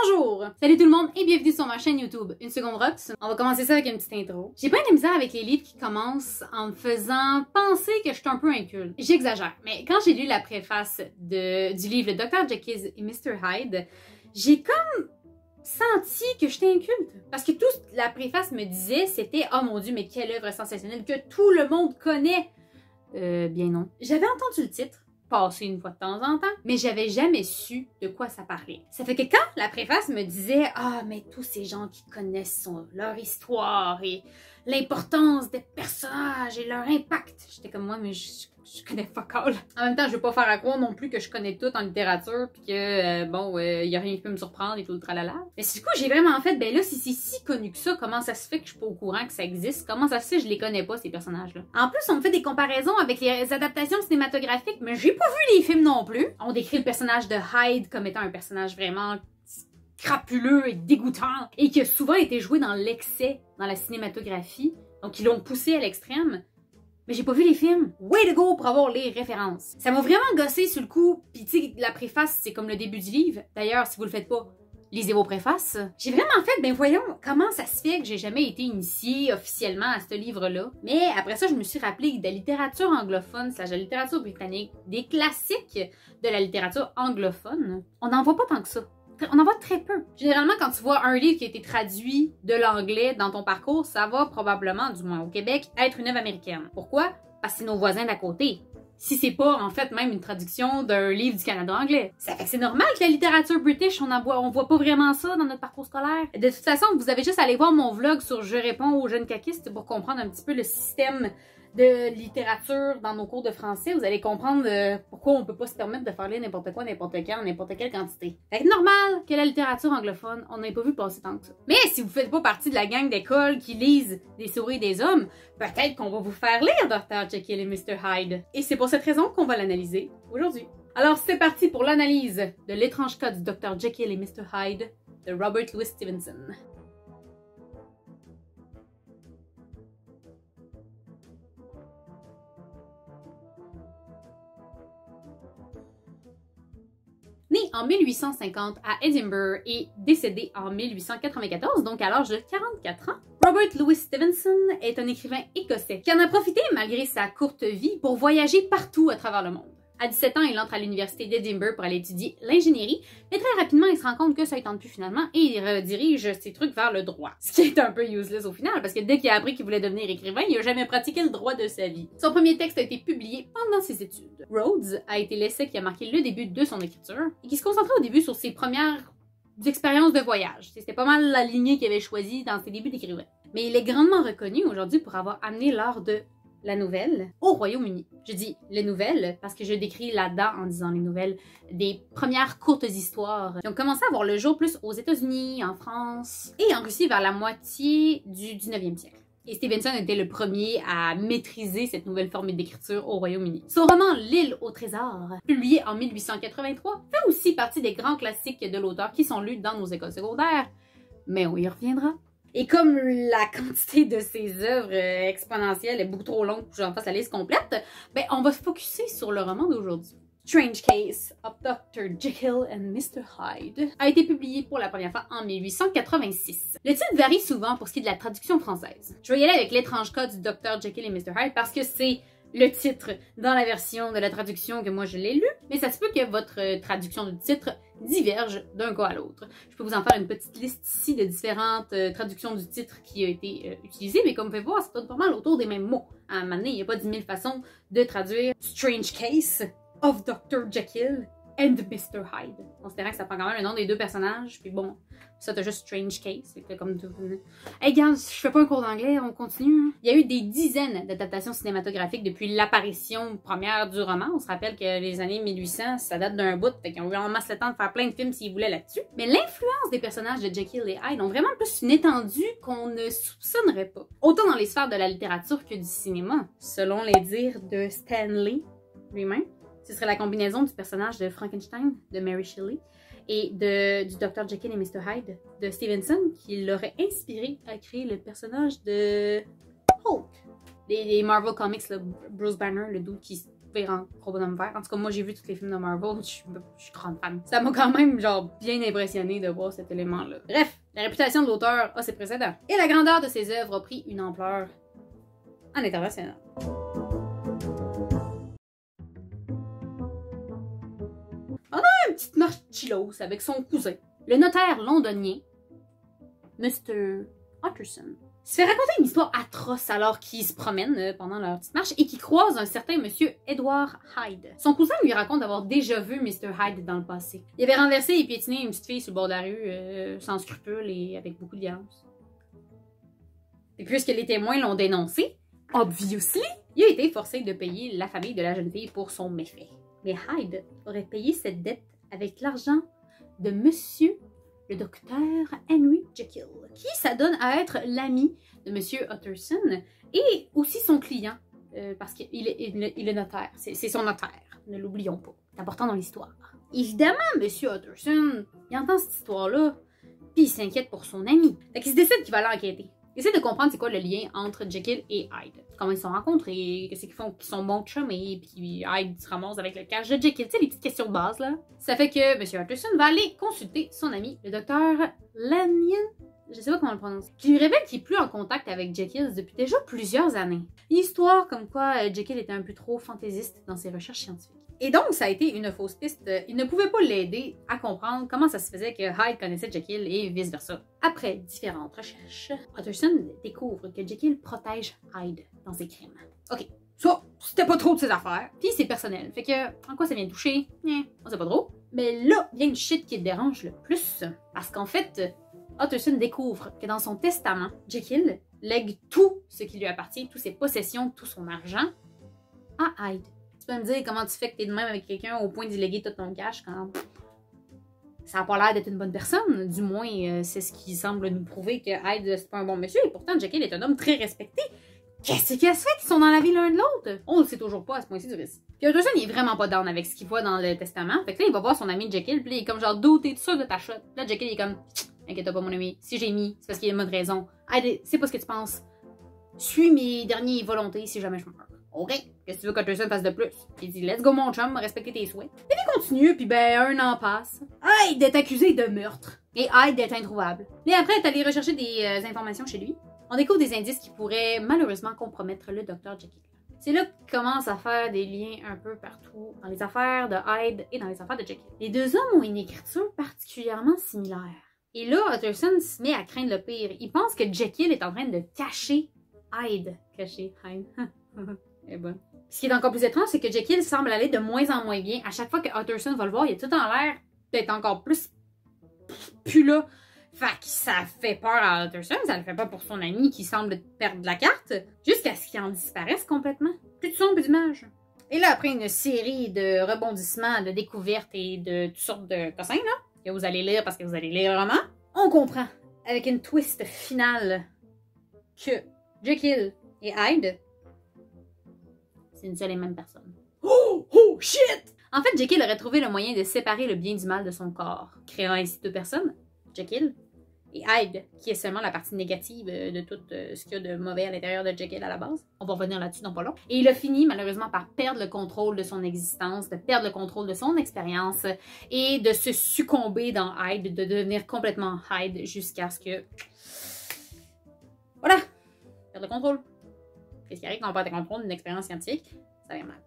Bonjour! Salut tout le monde et bienvenue sur ma chaîne YouTube Une Seconde Rocks. On va commencer ça avec une petite intro. J'ai pas de misère avec les livres qui commencent en me faisant penser que je suis un peu inculte. J'exagère, mais quand j'ai lu la préface du livre Le Dr. Jekyll et Mr. Hyde, j'ai comme senti que j'étais inculte. Parce que tout la préface me disait, c'était « Oh mon Dieu, mais quelle œuvre sensationnelle que tout le monde connaît! » Bien non. J'avais entendu le titre, passer une fois de temps en temps, mais j'avais jamais su de quoi ça parlait. Ça fait que quand la préface me disait « Ah, mais tous ces gens qui connaissent leur histoire et l'importance des personnages et leur impact », j'étais comme « Moi, mais je connais fuck all. » En même temps, je veux pas faire à croire non plus que je connais tout en littérature pis que, y a rien qui peut me surprendre et tout le tralala. Mais du coup, j'ai vraiment fait, ben là, si c'est si connu que ça, comment ça se fait que je suis pas au courant que ça existe? Comment ça se fait que je les connais pas, ces personnages-là? En plus, on me fait des comparaisons avec les adaptations cinématographiques, mais j'ai pas vu les films non plus. On décrit le personnage de Hyde comme étant un personnage vraiment crapuleux et dégoûtant et qui a souvent été joué dans l'excès dans la cinématographie. Donc, ils l'ont poussé à l'extrême. Mais j'ai pas vu les films. Way to go pour avoir les références. Ça m'a vraiment gossé sur le coup. Puis tu sais, la préface, c'est comme le début du livre. D'ailleurs, si vous le faites pas, lisez vos préfaces. J'ai vraiment fait, ben voyons, comment ça se fait que j'ai jamais été initiée officiellement à ce livre-là. Mais après ça, je me suis rappelé de la littérature anglophone, de la littérature britannique, des classiques de la littérature anglophone. On n'en voit pas tant que ça. On en voit très peu. Généralement, quand tu vois un livre qui a été traduit de l'anglais dans ton parcours, ça va probablement, du moins au Québec, être une œuvre américaine. Pourquoi? Parce que c'est nos voisins d'à côté. Si c'est pas, en fait, même une traduction d'un livre du Canada anglais. Ça fait que c'est normal que la littérature british, on voit pas vraiment ça dans notre parcours scolaire. De toute façon, vous avez juste à aller voir mon vlog sur Je réponds aux jeunes caquistes pour comprendre un petit peu le système de littérature dans nos cours de français. Vous allez comprendre pourquoi on peut pas se permettre de faire lire n'importe quoi, n'importe quand, n'importe quelle quantité. Fait que normal que la littérature anglophone, on n'ait pas vu passer tant que ça. Mais si vous faites pas partie de la gang d'école qui lisent des souris et des hommes, peut-être qu'on va vous faire lire Dr. Jekyll et Mr. Hyde. Et c'est pour cette raison qu'on va l'analyser aujourd'hui. Alors c'est parti pour l'analyse de l'étrange cas du Dr. Jekyll et Mr. Hyde de Robert Louis Stevenson. Né en 1850 à Edinburgh et décédé en 1894, donc à l'âge de 44 ans, Robert Louis Stevenson est un écrivain écossais qui en a profité, malgré sa courte vie, pour voyager partout à travers le monde. À 17 ans, il entre à l'université d'Edinburgh pour aller étudier l'ingénierie, mais très rapidement, il se rend compte que ça ne tente plus finalement et il redirige ses trucs vers le droit. Ce qui est un peu useless au final, parce que dès qu'il a appris qu'il voulait devenir écrivain, il n'a jamais pratiqué le droit de sa vie. Son premier texte a été publié pendant ses études. Rhodes a été l'essai qui a marqué le début de son écriture et qui se concentrait au début sur ses premières expériences de voyage. C'était pas mal la lignée qu'il avait choisie dans ses débuts d'écrivain. Mais il est grandement reconnu aujourd'hui pour avoir amené l'art de la nouvelle au Royaume-Uni. Je dis les nouvelles parce que je décris là-dedans, en disant les nouvelles, des premières courtes histoires qui ont commencé à voir le jour plus aux États-Unis, en France et en Russie vers la moitié du 19e siècle. Et Stevenson était le premier à maîtriser cette nouvelle forme d'écriture au Royaume-Uni. Son roman L'île au trésor, publié en 1883, fait aussi partie des grands classiques de l'auteur qui sont lus dans nos écoles secondaires, mais on y reviendra. Et comme la quantité de ses œuvres exponentielles est beaucoup trop longue pour que j'en fasse la liste complète, ben on va se focusser sur le roman d'aujourd'hui. Strange Case of Dr. Jekyll and Mr. Hyde a été publié pour la première fois en 1886. Le titre varie souvent pour ce qui est de la traduction française. Je vais y aller avec l'étrange cas du Dr. Jekyll et Mr. Hyde parce que c'est le titre dans la version de la traduction que moi je l'ai lu, mais ça se peut que votre traduction du titre diverge d'un cas à l'autre. Je peux vous en faire une petite liste ici de différentes traductions du titre qui a été utilisée, mais comme vous pouvez voir, c'est pas mal autour des mêmes mots. À un moment donné, il n'y a pas 10 000 façons de traduire Strange Case of Dr. Jekyll and Mr. Hyde. Considérant que ça prend quand même le nom des deux personnages, puis bon, ça t'as juste Strange Case, c'est comme tout. Hey gars, je fais pas un cours d'anglais, on continue. Il y a eu des dizaines d'adaptations cinématographiques depuis l'apparition première du roman. On se rappelle que les années 1800, ça date d'un bout, fait qu'ils ont eu en masse le temps de faire plein de films s'ils voulaient là-dessus. Mais l'influence des personnages de Jekyll et Hyde ont vraiment plus une étendue qu'on ne soupçonnerait pas. Autant dans les sphères de la littérature que du cinéma. Selon les dires de Stanley lui-même, ce serait la combinaison du personnage de Frankenstein, de Mary Shelley, et du Dr. Jekyll et Mr. Hyde de Stevenson qui l'aurait inspiré à créer le personnage de Hulk. Les Marvel Comics, là, Bruce Banner, le dude qui vire en gros bonhomme vert. En tout cas, moi, j'ai vu tous les films de Marvel, je suis grande fan. Ça m'a quand même, genre, bien impressionné de voir cet élément-là. Bref, la réputation de l'auteur a ses précédents. Et la grandeur de ses œuvres a pris une ampleur en international. On a une petite marche chillos avec son cousin, le notaire londonien, Mr. Utterson. Il se fait raconter une histoire atroce alors qu'il se promène pendant leur petite marche et qu'il croise un certain monsieur Edward Hyde. Son cousin lui raconte d'avoir déjà vu Mr. Hyde dans le passé. Il avait renversé et piétiné une petite fille sur le bord de la rue sans scrupules et avec beaucoup de violence. Et puisque les témoins l'ont dénoncé, obviously, il a été forcé de payer la famille de la jeune fille pour son méfait. Mais Hyde aurait payé cette dette avec l'argent de monsieur le docteur Henry Jekyll, qui s'adonne à être l'ami de monsieur Utterson et aussi son client, parce qu'il est notaire, c'est son notaire, ne l'oublions pas, c'est important dans l'histoire. Évidemment, monsieur Utterson, il entend cette histoire-là, puis il s'inquiète pour son ami. Fait qu'il se décide qu'il va l'enquêter. Il essaie de comprendre c'est quoi le lien entre Jekyll et Hyde. Comment ils se sont rencontrés, qu'est-ce qu'ils font, qu'ils sont bons chumés, puis Hyde se ramasse avec le cash de Jekyll. Tu sais, les petites questions de base, là. Ça fait que M. Utterson va aller consulter son ami, le docteur Lanyon, je sais pas comment on le prononce, qui lui révèle qu'il est plus en contact avec Jekyll depuis déjà plusieurs années. Une histoire comme quoi Jekyll était un peu trop fantaisiste dans ses recherches scientifiques. Et donc, ça a été une fausse piste. Il ne pouvait pas l'aider à comprendre comment ça se faisait que Hyde connaissait Jekyll et vice-versa. Après différentes recherches, Utterson découvre que Jekyll protège Hyde dans ses crimes. Ok, ça, c'était pas trop de ses affaires. Puis c'est personnel, fait que, en quoi ça vient toucher? On sait pas trop. Mais là vient le shit qui le dérange le plus. Parce qu'en fait, Utterson découvre que dans son testament, Jekyll lègue tout ce qui lui appartient, toutes ses possessions, tout son argent, à Hyde. Tu peux me dire comment tu fais que t'es de même avec quelqu'un au point d'y léguer tout ton cash quand ça n'a pas l'air d'être une bonne personne. Du moins, c'est ce qui semble nous prouver que Hyde, c'est pas un bon monsieur. Et pourtant, Jekyll est un homme très respecté. Qu'est-ce qu'il se fait qu'ils sont dans la vie l'un de l'autre? On le sait toujours pas à ce point-ci du risque. Puis Utterson, il est vraiment pas down avec ce qu'il voit dans le testament. Fait que là, il va voir son ami Jekyll, puis il est comme genre, d'où t'es sûr de ta shot? Là, Jekyll, il est comme, inquiète pas, mon ami. Si j'ai mis, c'est parce qu'il y a une bonne raison. Hyde, c'est pas ce que tu penses. Suis mes dernières volontés si jamais je meurs. OK, qu'est-ce que tu veux qu'Utterson fasse de plus? Il dit, let's go mon chum, respecter tes souhaits. Et il continue, puis ben, un an passe. Hyde est accusé de meurtre. Et Hyde est introuvable. Et après, est allé rechercher des informations chez lui. On découvre des indices qui pourraient malheureusement compromettre le Dr. Jekyll. C'est là qu'il commence à faire des liens un peu partout dans les affaires de Hyde et dans les affaires de Jekyll. Les deux hommes ont une écriture particulièrement similaire. Et là, Utterson se met à craindre le pire. Il pense que Jekyll est en train de cacher Hyde. Cacher Hyde. Eh ben. Ce qui est encore plus étrange, c'est que Jekyll semble aller de moins en moins bien. À chaque fois que Utterson va le voir, il a tout en l'air d'être encore plus là. Fait que ça fait peur à Utterson, ça le fait pas pour son ami qui semble perdre la carte, jusqu'à ce qu'il en disparaisse complètement. Plus de son, plus d'image. Et là, après une série de rebondissements, de découvertes et de toutes sortes de cossins, là, que vous allez lire parce que vous allez lire le roman, on comprend, avec une twist finale, que Jekyll et Hyde, c'est une seule et même personne. Oh shit! En fait, Jekyll aurait trouvé le moyen de séparer le bien du mal de son corps, créant ainsi deux personnes, Jekyll et Hyde, qui est seulement la partie négative de tout ce qu'il y a de mauvais à l'intérieur de Jekyll à la base. On va revenir là-dessus dans pas long. Et il a fini malheureusement par perdre le contrôle de son existence, de perdre le contrôle de son expérience et de se succomber dans Hyde, de devenir complètement Hyde jusqu'à ce que... Voilà! Perdre le contrôle. Qu'est-ce qui arrive quand on perd le contrôle d'une expérience scientifique? Ça vient mal.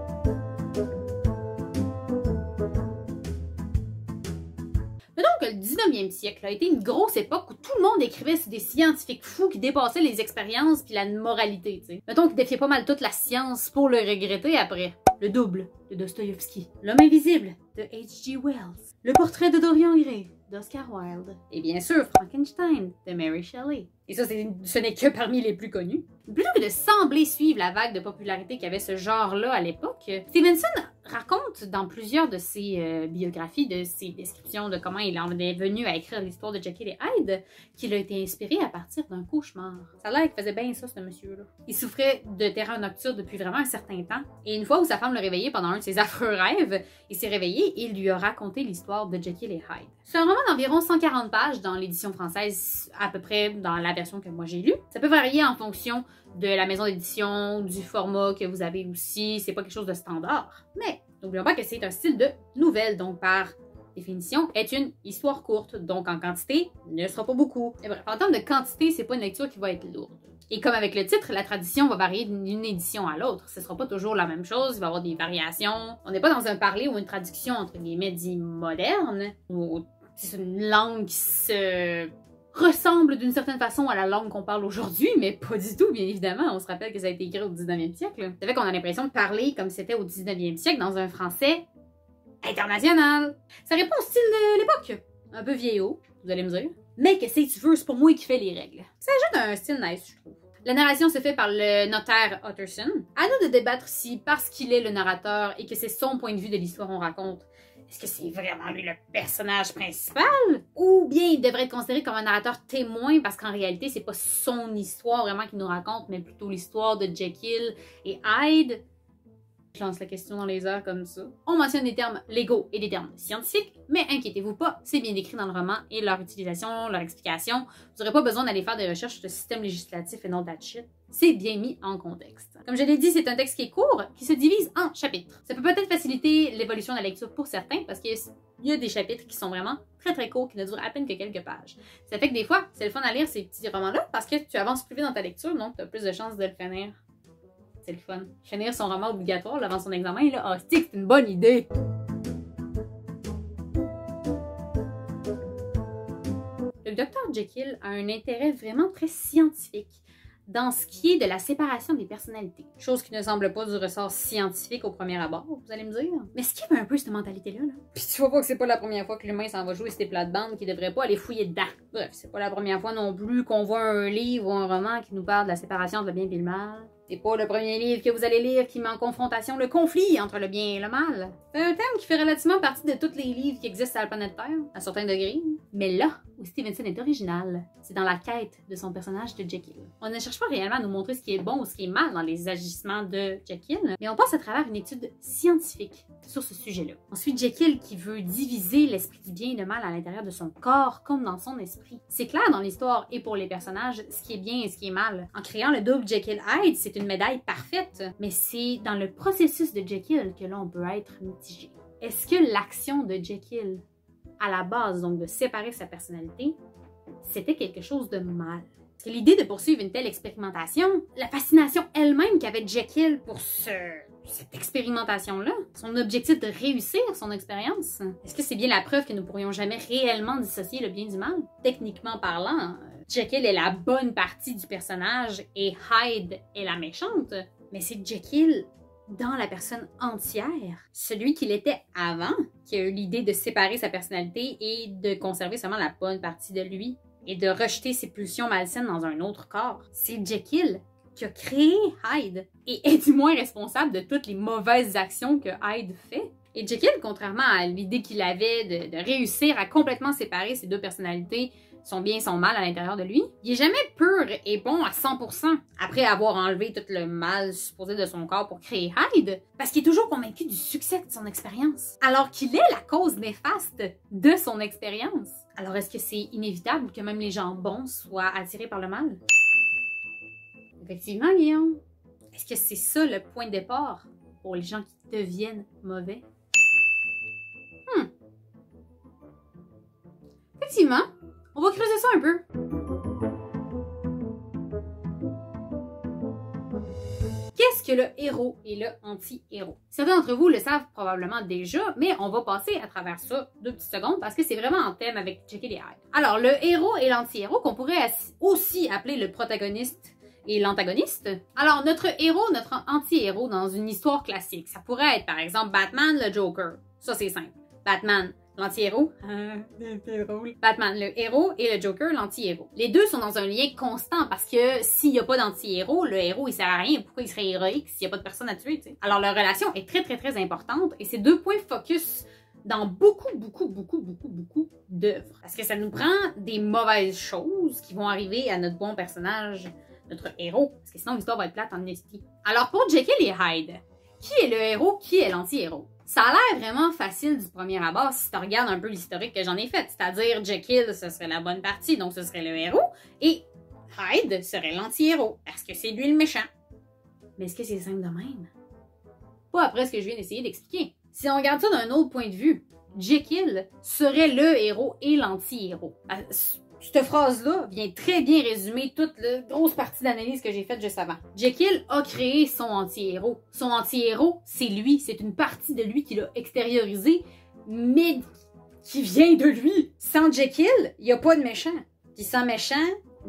Mais donc, le 19e siècle a été une grosse époque où tout le monde écrivait sur des scientifiques fous qui dépassaient les expériences puis la moralité, tu sais. Mettons qu'ils défiaient pas mal toute la science pour le regretter après. Le Double de Dostoïevski. L'Homme invisible de H.G. Wells. Le Portrait de Dorian Gray d'Oscar Wilde. Et bien sûr, Frankenstein de Mary Shelley. Et ça, ce n'est que parmi les plus connus. Plutôt que de sembler suivre la vague de popularité qu'avait ce genre-là à l'époque, Stevenson raconte dans plusieurs de ses biographies, de ses descriptions de comment il en est venu à écrire l'histoire de Jekyll et Hyde, qu'il a été inspiré à partir d'un cauchemar. Ça a l'air qu'il faisait bien ça, ce monsieur-là. Il souffrait de terreur nocturne depuis vraiment un certain temps, et une fois où sa femme le réveillait pendant un de ses affreux rêves, il s'est réveillé et il lui a raconté l'histoire de Jekyll et Hyde. C'est un roman d'environ 140 pages dans l'édition française, à peu près dans la version que moi j'ai lue. Ça peut varier en fonction de la maison d'édition, du format que vous avez aussi, c'est pas quelque chose de standard. Mais n'oublions pas que c'est un style de nouvelle, donc par définition, est une histoire courte, donc en quantité, ne sera pas beaucoup. Et bref, en termes de quantité, c'est pas une lecture qui va être lourde. Et comme avec le titre, la tradition va varier d'une édition à l'autre. Ce sera pas toujours la même chose, il va y avoir des variations. On n'est pas dans un parler ou une traduction entre guillemets dit moderne, où c'est une langue qui se ressemble d'une certaine façon à la langue qu'on parle aujourd'hui, mais pas du tout, bien évidemment. On se rappelle que ça a été écrit au 19e siècle. Ça fait qu'on a l'impression de parler comme c'était au 19e siècle dans un français international. Ça répond au style de l'époque. Un peu vieillot, vous allez me dire. Mais qu'est-ce que tu veux, c'est pas moi qui fais les règles. Ça ajoute un style nice, je trouve. La narration se fait par le notaire Utterson. À nous de débattre si, parce qu'il est le narrateur et que c'est son point de vue de l'histoire qu'on raconte, est-ce que c'est vraiment lui le personnage principal? Ou bien il devrait être considéré comme un narrateur témoin parce qu'en réalité, c'est pas son histoire vraiment qu'il nous raconte, mais plutôt l'histoire de Jekyll et Hyde. Je lance la question dans les airs comme ça. On mentionne des termes légaux et des termes scientifiques, mais inquiétez-vous pas, c'est bien décrit dans le roman et leur utilisation, leur explication. Vous n'aurez pas besoin d'aller faire des recherches de système législatif et non that shit. C'est bien mis en contexte. Comme je l'ai dit, c'est un texte qui est court, qui se divise en chapitres. Ça peut peut-être faciliter l'évolution de la lecture pour certains, parce qu'il y a des chapitres qui sont vraiment très très courts, qui ne durent à peine que quelques pages. Ça fait que des fois, c'est le fun à lire ces petits romans-là, parce que tu avances plus vite dans ta lecture, donc tu as plus de chances de le finir. C'est le fun. Finir son roman obligatoire là, avant son examen, là, c'est une bonne idée! Le docteur Jekyll a un intérêt vraiment très scientifique dans ce qui est de la séparation des personnalités. Chose qui ne semble pas du ressort scientifique au premier abord, vous allez me dire. Mais ce qui est un peu cette mentalité-là, là. Puis tu vois pas que c'est pas la première fois que l'humain s'en va jouer ces plates-bandes qui devrait pas aller fouiller dedans. Bref, c'est pas la première fois non plus qu'on voit un livre ou un roman qui nous parle de la séparation entre le bien et le mal. C'est pas le premier livre que vous allez lire qui met en confrontation le conflit entre le bien et le mal. C'est un thème qui fait relativement partie de tous les livres qui existent à la planète Terre, à certains degrés. Mais là où Stevenson est original, c'est dans la quête de son personnage de Jekyll. On ne cherche pas réellement à nous montrer ce qui est bon ou ce qui est mal dans les agissements de Jekyll, mais on passe à travers une étude scientifique sur ce sujet-là. Ensuite, Jekyll qui veut diviser l'esprit du bien et du mal à l'intérieur de son corps comme dans son esprit. C'est clair dans l'histoire et pour les personnages ce qui est bien et ce qui est mal. En créant le double Jekyll-Hyde, c'est une médaille parfaite, mais c'est dans le processus de Jekyll que là on peut être mitigé. Est-ce que l'action de Jekyll, à la base, donc de séparer sa personnalité, c'était quelque chose de mal? Parce que l'idée de poursuivre une telle expérimentation, la fascination elle-même qu'avait Jekyll pour cette expérimentation-là, son objectif de réussir son expérience, est-ce que c'est bien la preuve que nous pourrions jamais réellement dissocier le bien du mal? Techniquement parlant, Jekyll est la bonne partie du personnage et Hyde est la méchante, mais c'est Jekyll dans la personne entière, celui qu'il était avant, qui a eu l'idée de séparer sa personnalité et de conserver seulement la bonne partie de lui et de rejeter ses pulsions malsaines dans un autre corps. C'est Jekyll qui a créé Hyde et est du moins responsable de toutes les mauvaises actions que Hyde fait. Et Jekyll, contrairement à l'idée qu'il avait de réussir à complètement séparer ses deux personnalités, son bien et son mal à l'intérieur de lui, il est jamais pur et bon à 100% après avoir enlevé tout le mal supposé de son corps pour créer Hyde, parce qu'il est toujours convaincu du succès de son expérience, alors qu'il est la cause néfaste de son expérience. Alors est-ce que c'est inévitable que même les gens bons soient attirés par le mal? Effectivement, Guillaume. Est-ce que c'est ça le point de départ pour les gens qui deviennent mauvais? Effectivement. On va creuser ça un peu. Qu'est-ce que le héros et le anti-héros? Certains d'entre vous le savent probablement déjà, mais on va passer à travers ça 2 petites secondes parce que c'est vraiment en thème avec Jekyll et Hyde. Alors, le héros et l'anti-héros, qu'on pourrait aussi appeler le protagoniste et l'antagoniste. Alors, notre héros, notre anti-héros dans une histoire classique, ça pourrait être par exemple Batman, le Joker. Ça, c'est simple. Batman, l'anti-héros. C'est drôle. Batman, le héros, et le Joker, l'anti-héros. Les deux sont dans un lien constant parce que s'il n'y a pas d'anti-héros, le héros il sert à rien. Pourquoi il serait héroïque s'il n'y a pas de personne à tuer, tu sais? Alors leur relation est très très très importante et c'est 2 points focus dans beaucoup d'œuvres. Parce que ça nous prend des mauvaises choses qui vont arriver à notre bon personnage, notre héros. Parce que sinon l'histoire va être plate en esti. Alors pour Jekyll et Hyde, qui est le héros, qui est l'anti-héros? Ça a l'air vraiment facile du premier abord si tu regardes un peu l'historique que j'en ai fait. C'est-à-dire Jekyll, ce serait la bonne partie, donc ce serait le héros. Et Hyde serait l'anti-héros, parce que c'est lui le méchant. Mais est-ce que c'est simple de même? Pas après ce que je viens d'essayer d'expliquer. Si on regarde ça d'un autre point de vue, Jekyll serait le héros et l'anti-héros. Cette phrase-là vient très bien résumer toute la grosse partie d'analyse que j'ai faite juste avant. Jekyll a créé son anti-héros. Son anti-héros, c'est lui. C'est une partie de lui qu'il a extériorisé, mais qui vient de lui. Sans Jekyll, il n'y a pas de méchant. Puis sans méchant,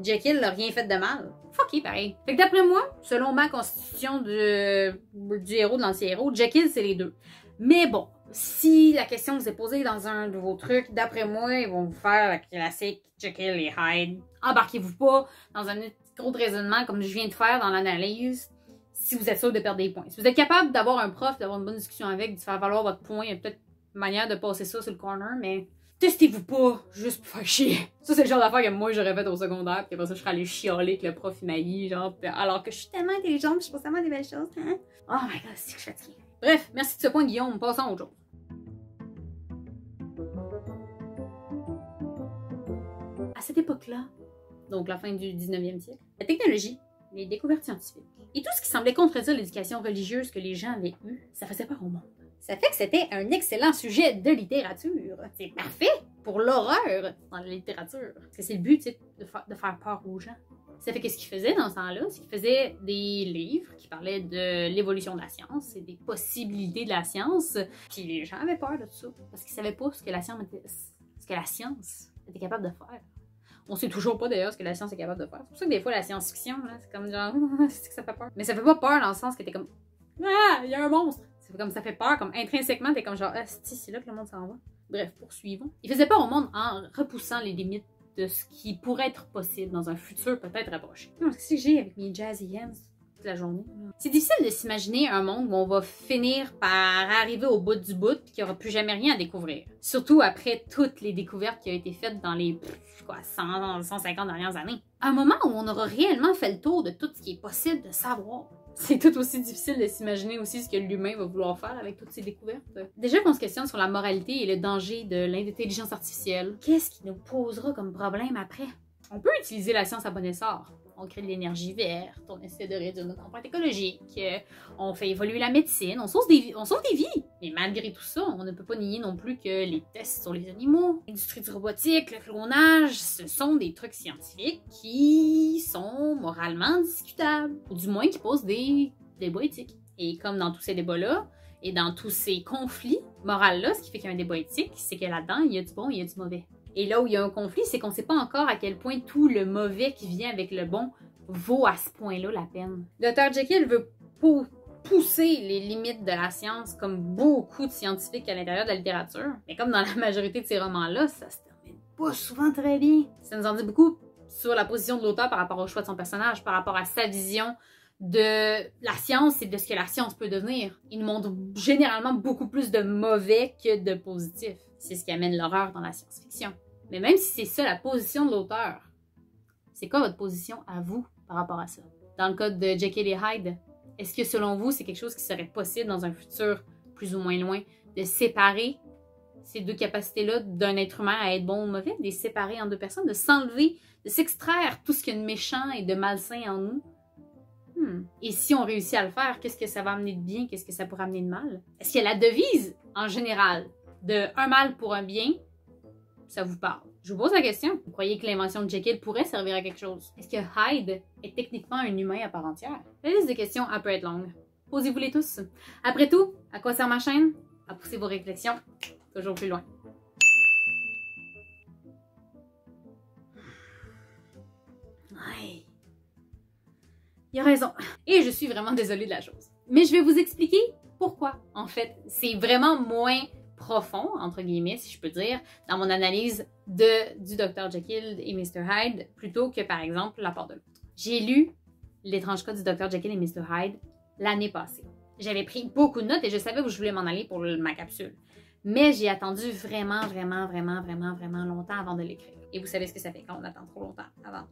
Jekyll n'a rien fait de mal. Fucké, pareil. Fait que d'après moi, selon ma constitution du héros, de l'anti-héros, Jekyll, c'est les deux. Mais bon, si la question vous est posée dans un de vos trucs, d'après moi, ils vont vous faire la classique Jekyll et Hyde. Embarquez-vous pas dans un gros raisonnement comme je viens de faire dans l'analyse si vous êtes sûr de perdre des points. Si vous êtes capable d'avoir un prof, d'avoir une bonne discussion avec, de faire valoir votre point, il y a peut-être une manière de passer ça sur le corner, mais testez-vous pas juste pour faire chier. Ça, c'est le genre d'affaire que moi j'aurais fait au secondaire, puis après ça, je serais allée chialer que le prof il m'haït, genre, alors que je suis tellement intelligente, je pense tellement des belles choses. Hein? Oh my god, c'est que je suis fatiguée. Bref, merci de ce point, Guillaume. Passons à autre chose. À cette époque-là, donc la fin du 19e siècle, la technologie, les découvertes scientifiques et tout ce qui semblait contredire l'éducation religieuse que les gens avaient eue, ça faisait peur au monde. Ça fait que c'était un excellent sujet de littérature. C'est parfait pour l'horreur dans la littérature. Parce que c'est le but, tu sais, de faire peur aux gens. Ça fait que ce qu'ils faisaient dans ce temps-là, c'est qu'ils faisaient des livres qui parlaient de l'évolution de la science et des possibilités de la science. Puis les gens avaient peur de tout ça parce qu'ils savaient pas ce que la science était capable de faire. On sait toujours pas d'ailleurs ce que la science est capable de faire. C'est pour ça que des fois la science-fiction, c'est comme genre, c'est que ça fait peur. Mais ça fait pas peur dans le sens que t'es comme, ah, il y a un monstre. C'est comme ça fait peur, comme intrinsèquement, t'es comme genre, ah, c'est là que le monde s'en va. Bref, poursuivons. Il faisait peur au monde en repoussant les limites de ce qui pourrait être possible dans un futur peut-être approché. Qu'est-ce que j'ai avec mes jazzy hands toute la journée? C'est difficile de s'imaginer un monde où on va finir par arriver au bout du bout et qu'il n'y aura plus jamais rien à découvrir. Surtout après toutes les découvertes qui ont été faites dans les 150 dernières années. Un moment où on aura réellement fait le tour de tout ce qui est possible de savoir. C'est tout aussi difficile de s'imaginer aussi ce que l'humain va vouloir faire avec toutes ces découvertes. Déjà qu'on se questionne sur la moralité et le danger de l'intelligence artificielle, qu'est-ce qui nous posera comme problème après? On peut utiliser la science à bon escient. On crée de l'énergie verte, on essaie de réduire notre empreinte écologique, on fait évoluer la médecine, on sauve des vies. Mais malgré tout ça, on ne peut pas nier non plus que les tests sur les animaux, l'industrie du robotique, le clonage, ce sont des trucs scientifiques qui sont moralement discutables, ou du moins qui posent des débats éthiques. Et comme dans tous ces débats-là, et dans tous ces conflits moraux-là, ce qui fait qu'il y a un débat éthique, c'est que là-dedans, il y a du bon et il y a du mauvais. Et là où il y a un conflit, c'est qu'on ne sait pas encore à quel point tout le mauvais qui vient avec le bon vaut à ce point-là la peine. Dr. Jekyll veut pousser les limites de la science comme beaucoup de scientifiques à l'intérieur de la littérature. Mais comme dans la majorité de ces romans-là, ça se termine pas souvent très bien. Ça nous en dit beaucoup sur la position de l'auteur par rapport au choix de son personnage, par rapport à sa vision de la science et de ce que la science peut devenir. Il nous montre généralement beaucoup plus de mauvais que de positif. C'est ce qui amène l'horreur dans la science-fiction. Mais même si c'est ça la position de l'auteur, c'est quoi votre position à vous par rapport à ça? Dans le cas de Jekyll et Hyde, est-ce que selon vous, c'est quelque chose qui serait possible dans un futur plus ou moins loin de séparer ces deux capacités-là d'un être humain à être bon ou mauvais, de les séparer en deux personnes, de s'enlever, de s'extraire tout ce qu'il y a de méchant et de malsain en nous? Et si on réussit à le faire, qu'est-ce que ça va amener de bien? Qu'est-ce que ça pourrait amener de mal? Est-ce que la devise, en général, de un mal pour un bien, ça vous parle? Je vous pose la question. Vous croyez que l'invention de Jekyll pourrait servir à quelque chose? Est-ce que Hyde est techniquement un humain à part entière? La liste de questions peut être longue. Posez-vous-les tous. Après tout, à quoi sert ma chaîne? À pousser vos réflexions toujours plus loin. Ouais. Il a raison. Et je suis vraiment désolée de la chose. Mais je vais vous expliquer pourquoi. En fait, c'est vraiment moins profond, entre guillemets, si je peux dire, dans mon analyse du Dr. Jekyll et Mr. Hyde, plutôt que, par exemple, la part de l'autre. J'ai lu L'étrange cas du Dr. Jekyll et Mr. Hyde l'année passée. J'avais pris beaucoup de notes et je savais où je voulais m'en aller pour ma capsule. Mais j'ai attendu vraiment longtemps avant de l'écrire. Et vous savez ce que ça fait quand on attend trop longtemps avant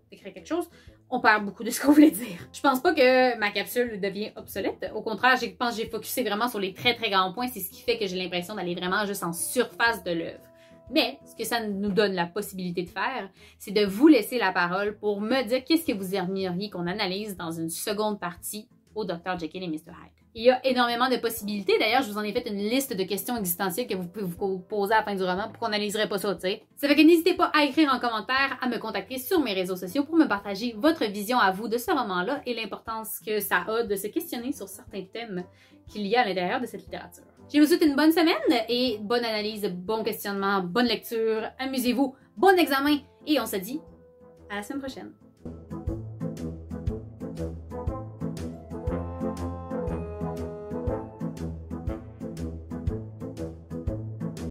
d'écrire quelque chose. On perd beaucoup de ce qu'on voulait dire. Je pense pas que ma capsule devient obsolète. Au contraire, je pense que j'ai focusé vraiment sur les très grands points. C'est ce qui fait que j'ai l'impression d'aller vraiment juste en surface de l'œuvre. Mais ce que ça nous donne la possibilité de faire, c'est de vous laisser la parole pour me dire qu'est-ce que vous aimeriez qu'on analyse dans une seconde partie au Dr. Jekyll et Mr. Hyde. Il y a énormément de possibilités. D'ailleurs, je vous en ai fait une liste de questions existentielles que vous pouvez vous poser à la fin du roman pour qu'on n'analyserait pas ça, tu sais. Ça fait que n'hésitez pas à écrire en commentaire, à me contacter sur mes réseaux sociaux pour me partager votre vision à vous de ce roman-là et l'importance que ça a de se questionner sur certains thèmes qu'il y a à l'intérieur de cette littérature. Je vous souhaite une bonne semaine et bonne analyse, bon questionnement, bonne lecture, amusez-vous, bon examen et on se dit à la semaine prochaine.